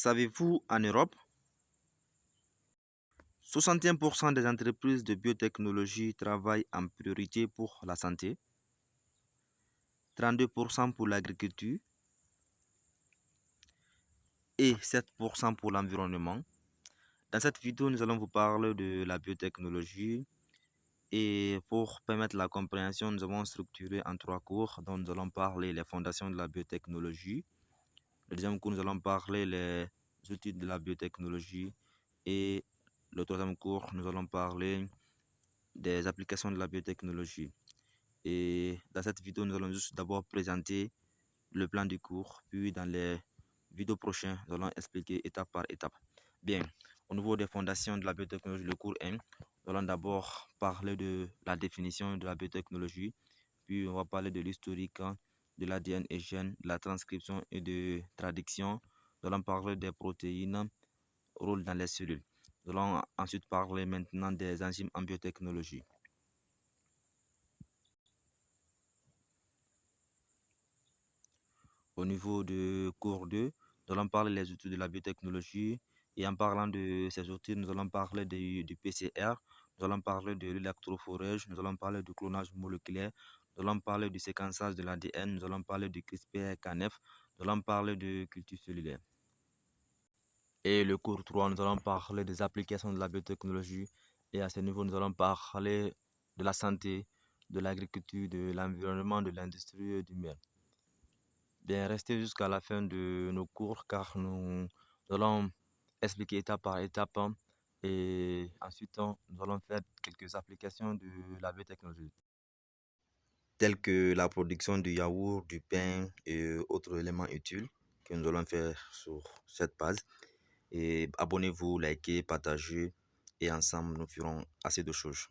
Savez-vous, en Europe, 61% des entreprises de biotechnologie travaillent en priorité pour la santé, 32% pour l'agriculture et 7% pour l'environnement. Dans cette vidéo, nous allons vous parler de la biotechnologie et pour permettre la compréhension, nous avons structuré en 3 cours dont nous allons parler les fondations de la biotechnologie. Le deuxième cours, nous allons parler les outils de la biotechnologie et le troisième cours, nous allons parler des applications de la biotechnologie. Et dans cette vidéo, nous allons juste d'abord présenter le plan du cours, puis dans les vidéos prochaines, nous allons expliquer étape par étape. Bien, au niveau des fondations de la biotechnologie, le cours 1, nous allons d'abord parler de la définition de la biotechnologie, puis on va parler de l'historique de l'ADN et gènes, de la transcription et de traduction. Nous allons parler des protéines, rôle dans les cellules. Nous allons ensuite parler maintenant des enzymes en biotechnologie. Au niveau de cours 2, nous allons parler des outils de la biotechnologie. Et en parlant de ces outils, nous allons parler du PCR, nous allons parler de l'électrophorèse, nous allons parler du clonage moléculaire, nous allons parler du séquençage de l'ADN, nous allons parler du CRISPR-Cas9, nous allons parler de culture cellulaire. Et le cours 3, nous allons parler des applications de la biotechnologie. Et à ce niveau, nous allons parler de la santé, de l'agriculture, de l'environnement, de l'industrie et du miel. Bien, restez jusqu'à la fin de nos cours car nous allons expliquer étape par étape et ensuite nous allons faire quelques applications de la biotechnologie telles que la production du yaourt, du pain et autres éléments utiles que nous allons faire sur cette base. Et abonnez-vous, likez, partagez et ensemble nous ferons assez de choses. Merci.